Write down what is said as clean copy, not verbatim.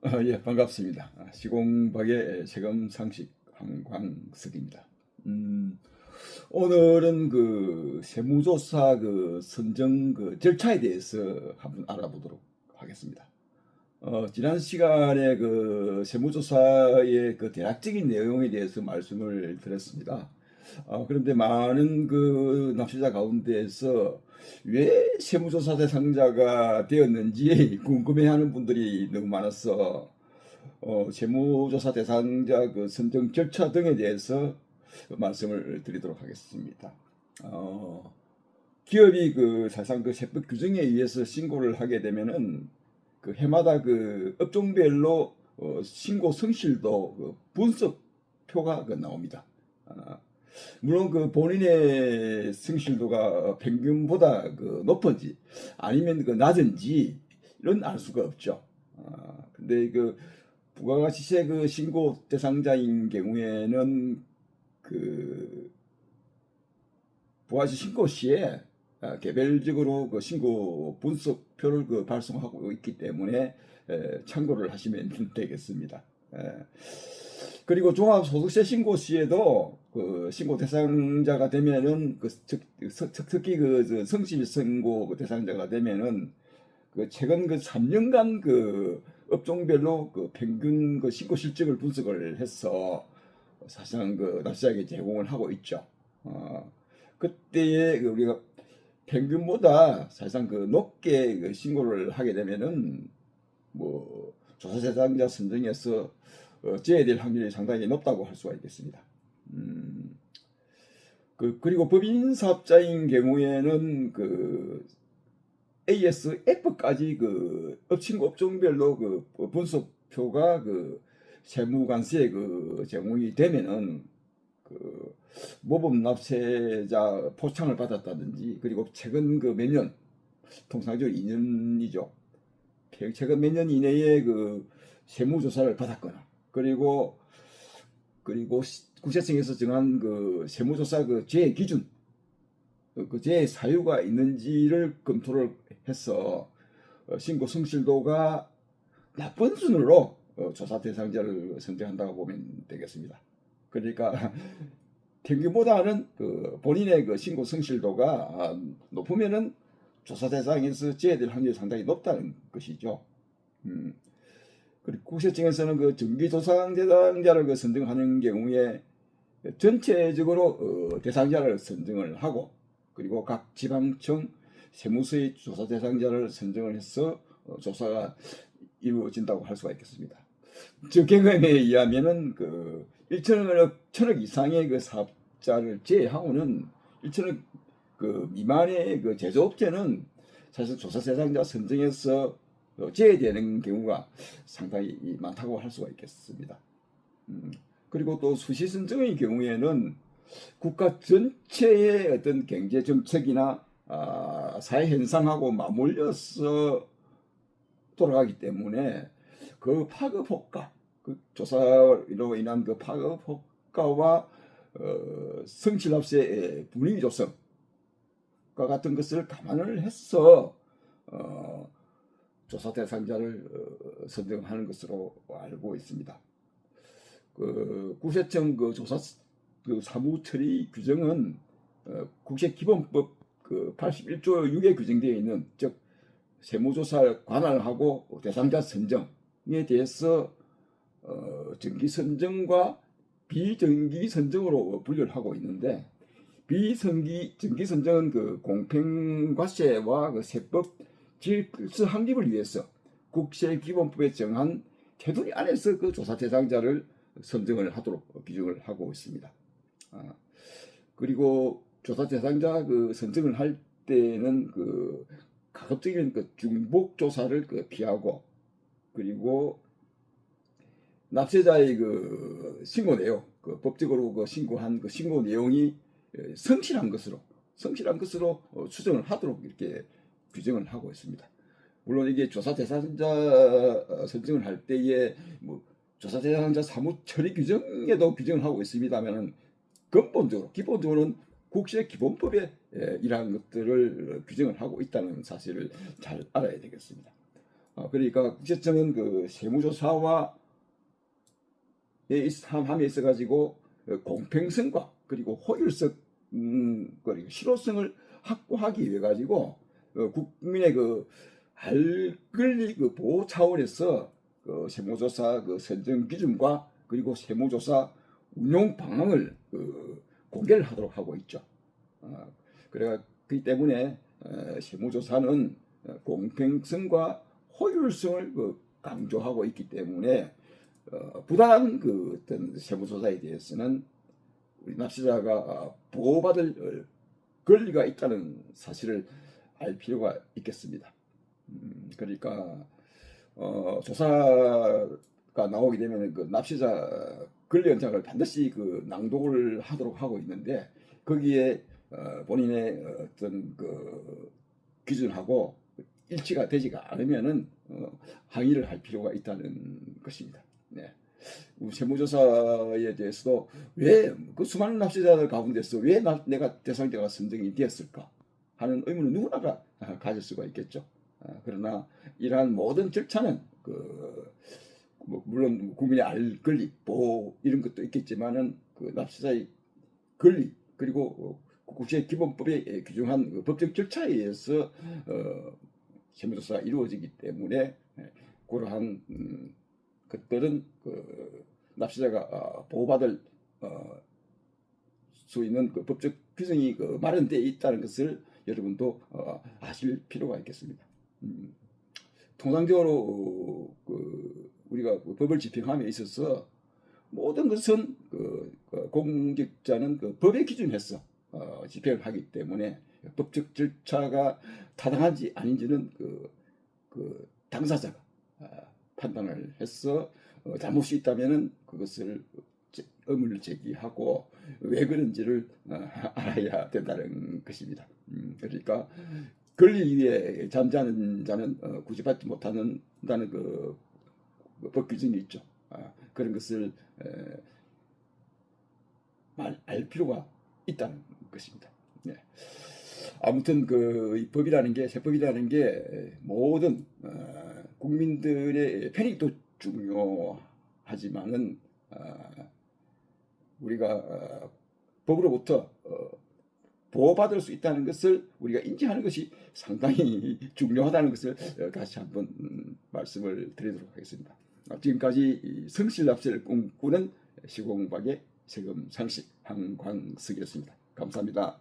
예, 반갑습니다. 시공박의 세금 상식 황광석입니다. 오늘은 그 세무조사 그 선정 그 절차에 대해서 한번 알아보도록 하겠습니다. 지난 시간에 그 세무조사의 그 대략적인 내용에 대해서 말씀을 드렸습니다. 그런데 많은 그 납세자 가운데에서 왜 세무조사 대상자가 되었는지 궁금해하는 분들이 너무 많아서 세무조사 대상자 그 선정 절차 등에 대해서 말씀을 드리도록 하겠습니다. 기업이 그 사실상 그 세법 규정에 의해서 신고를 하게 되면은 그 해마다 그 업종별로 신고 성실도 그 분석표가 그 나옵니다. 물론 그 본인의 성실도가 평균보다 그 높은지 아니면 그 낮은지 이런 알 수가 없죠. 근데 그 부가가치세 그 신고 대상자인 경우에는 그 부가가치 신고 시에 개별적으로 그 신고 분석표를 그 발송하고 있기 때문에 참고를 하시면 되겠습니다. 그리고 종합소득세 신고 시에도 그 신고 대상자가 되면은 그 특히 그 성실 신고 그 대상자가 되면은 그 최근 그 3년간 그 업종별로 그 평균 그 신고 실적을 분석을 해서 사실상 그 납세자에게 제공을 하고 있죠. 그때에 그 우리가 평균보다 사실상 그 높게 그 신고를 하게 되면은 뭐 조사 대상자 선정에서 제외될 확률이 상당히 높다고 할 수가 있겠습니다. 그리고 법인 사업자인 경우에는 그 ASF까지 그 업신고 업종별로 그 분석표가 그 세무관세에 그 제공이 되면은 그 모범 납세자 포창을 받았다든지, 그리고 최근 그 몇 년, 통상적으로 2년이죠. 최근 몇 년 이내에 그 세무조사를 받았거나, 그리고 국세청에서 정한 그 세무조사 그 제외 기준, 그 제외 사유가 있는지를 검토를 해서 신고 성실도가 나쁜 순으로 조사 대상자를 선정한다고 보면 되겠습니다. 그러니까 평균보다는 그 본인의 그 신고 성실도가 높으면은 조사 대상에서 제외될 확률이 상당히 높다는 것이죠. 그리고 국세청에서는 그 정기조사 대상자를 그 선정하는 경우에 전체적으로 대상자를 선정을 하고, 그리고 각 지방청 세무서의 조사 대상자를 선정을 해서 조사가 이루어진다고 할 수가 있겠습니다. 저 경험에 의하면은 그 1천억 이상의 그 사업자를 제외하고는 1천억 그 미만의 그 제조업체는 사실 조사 대상자 선정에서 제외되는 경우가 상당히 많다고 할 수가 있겠습니다. 그리고 또 수시 선정의 경우에는 국가 전체의 어떤 경제 정책이나 사회 현상하고 맞물려서 돌아가기 때문에 그 파급 효과, 그 조사로 인한 그 파급 효과와 성취납세의 분위기 조성과 같은 것을 감안을 해서 조사 대상자를 선정하는 것으로 알고 있습니다. 그 국세청 그 조사 그 사무 처리 규정은 국세기본법 그 81조 6에 규정되어 있는, 즉 세무조사 관할하고 대상자 선정에 대해서 정기 선정과 비정기 선정으로 분류를 하고 있는데, 정기 선정은 그 공평과세와 그 세법 질서 확립을 위해서 국세기본법에 정한 테두리 안에서 그 조사 대상자를 선정을 하도록 규정을 하고 있습니다. 그리고 조사 대상자 그 선정을 할 때는 그 가급적이면 그 중복 조사를 그 피하고, 그리고 납세자의 그 신고 내용, 그 법적으로 그 신고한 그 신고 내용이 성실한 것으로 추정을 하도록 이렇게 규정을 하고 있습니다. 물론 이게 조사 대상자 선정을 할 때에 뭐 조사 대상자 사무 처리 규정에도 규정을 하고 있습니다만은 기본적으로는 국세기본법에 이러한 것들을 규정을 하고 있다는 사실을 잘 알아야 되겠습니다. 그러니까 국세청은 그 세무조사와 함에 있어 가지고 공평성과 그리고 효율성 그리고 실효성을 확보하기 위해 가지고 국민의 그 알 권리 그 보호 차원에서 그 세무조사 그 선정 기준과 그리고 세무조사 운용 방향을 공개를 하도록 하고 있죠. 그렇기 때문에 세무조사는 공평성과 효율성을 강조하고 있기 때문에 부당한 그 어떤 세무조사에 대해서는 우리 납세자가 보호받을 권리가 있다는 사실을 알 필요가 있겠습니다. 그러니까 조사가 나오게 되면 그 납세자 권리 현장을 반드시 그 낭독을 하도록 하고 있는데 거기에 본인의 어떤 그 기준하고 일치가 되지가 않으면은 항의를 할 필요가 있다는 것입니다. 네. 세무조사에 대해서도 왜 그 수많은 납세자들 가운데서 왜 내가 대상자가 선정이 되었을까 하는 의문은 누구나가 가질 수가 있겠죠. 그러나 이러한 모든 절차는 물론 국민의 알 권리, 보호 이런 것도 있겠지만은 그 납세자의 권리 그리고 국제기본법에 규정한 그 법적 절차에 의해서 세무조사가 이루어지기 때문에 그러한 것들은 납세자가 보호받을 수 있는 그 법적 규정이 마련되어 있다는 것을 여러분도 아실 필요가 있겠습니다. 통상적으로 우리가 법을 집행함에 있어서 모든 것은 공직자는 법의 기준에서 집행을 하기 때문에 법적 절차가 타당한지 아닌지는 당사자가 판단을 해서 잘못이 있다면은 그것을 의문을 제기하고 왜 그런지를 알아야 된다는 것입니다. 그러니까 권리 위에 잠자는 자는 구제받지 못한다는 법 규정이 있죠. 그런 것을 알 필요가 있다는 것입니다. 네. 아무튼 이 법이라는 게 세법이라는 게 모든 국민들의 편익도 중요하지만은 우리가 법으로부터 보호받을 수 있다는 것을 우리가 인지하는 것이 상당히 중요하다는 것을 다시 한번 말씀을 드리도록 하겠습니다. 지금까지 성실납세를 꿈꾸는 시공박의 세금 상식 한광석이었습니다. 감사합니다.